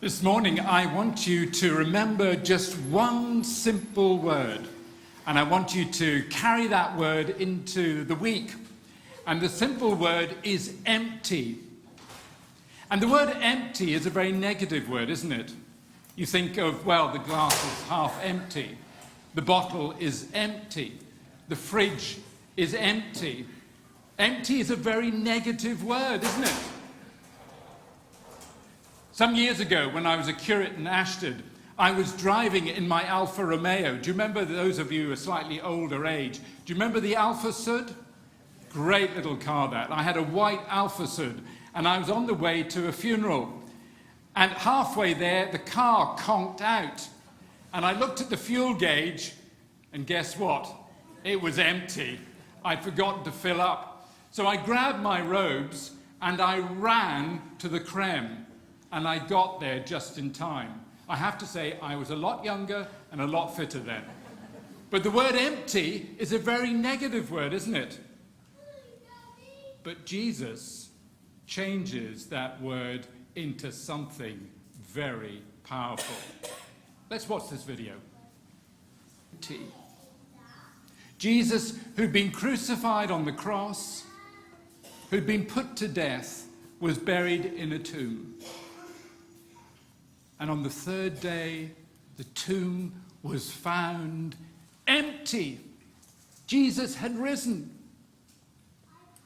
This morning, I want you to remember just one simple word, and I want you to carry that word into the week. And the simple word is empty. And the word empty is a very negative word, isn't it? You think of, well, the glass is half empty, the bottle is empty, the fridge is empty. Empty is a very negative word, isn't it? Some years ago, when I was a curate in Ashton, I was driving in my Alfa Romeo. Do you remember, those of you who are slightly older age, do you remember the Alfa Sud? Great little car that. I had a white Alfa Sud, and I was on the way to a funeral. And halfway there, the car conked out. And I looked at the fuel gauge, and guess what? It was empty. I'd forgotten to fill up. So I grabbed my robes, and I ran to the creme. And I got there just in time. I have to say, I was a lot younger and a lot fitter then. But the word empty is a very negative word, isn't it? But Jesus changes that word into something very powerful. Let's watch this video. Jesus, who'd been crucified on the cross, who'd been put to death, was buried in a tomb. And on the third day, the tomb was found empty. Jesus had risen.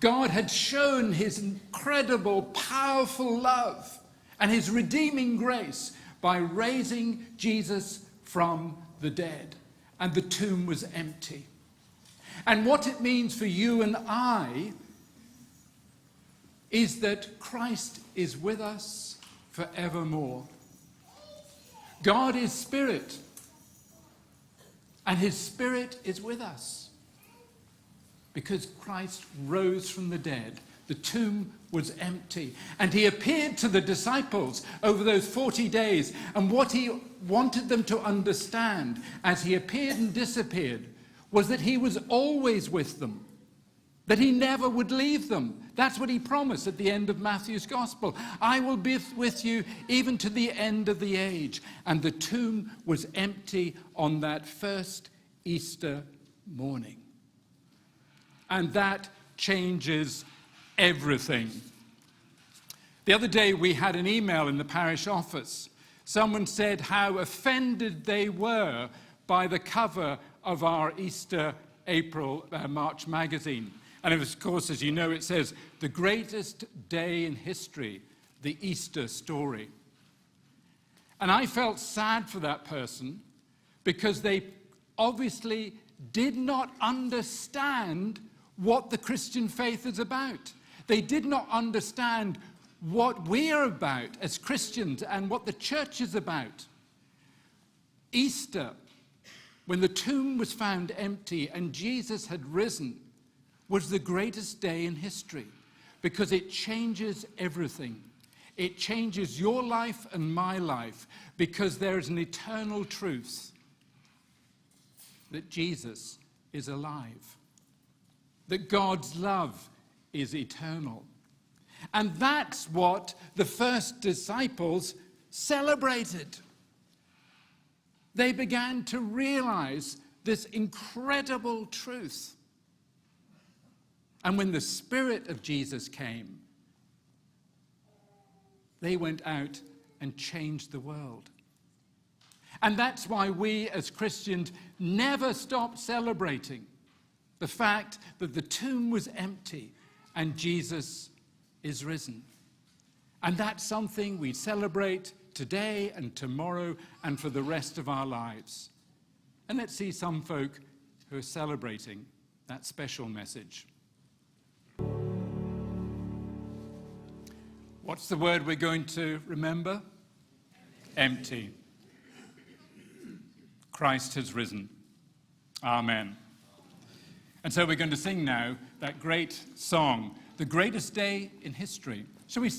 God had shown his incredible, powerful love and his redeeming grace by raising Jesus from the dead. And the tomb was empty. And what it means for you and I is that Christ is with us forevermore. God is spirit, and his spirit is with us. Because Christ rose from the dead, the tomb was empty, and he appeared to the disciples over those 40 days, and what he wanted them to understand as he appeared and disappeared was that he was always with them, that he never would leave them. That's what he promised at the end of Matthew's Gospel. I will be with you even to the end of the age. And the tomb was empty on that first Easter morning. And that changes everything. The other day we had an email in the parish office. Someone said how offended they were by the cover of our Easter March magazine. And of course, as you know, it says, the greatest day in history, the Easter story. And I felt sad for that person because they obviously did not understand what the Christian faith is about. They did not understand what we are about as Christians and what the church is about. Easter, when the tomb was found empty and Jesus had risen, was the greatest day in history because it changes everything. It changes your life and my life because there is an eternal truth that Jesus is alive, that God's love is eternal. And that's what the first disciples celebrated. They began to realize this incredible truth. And when the Spirit of Jesus came, they went out and changed the world. And that's why we as Christians never stop celebrating the fact that the tomb was empty and Jesus is risen. And that's something we celebrate today and tomorrow and for the rest of our lives. And let's see some folk who are celebrating that special message. What's the word we're going to remember? Empty. Christ has risen. Amen. And so we're going to sing now that great song, The Greatest Day in History. Shall we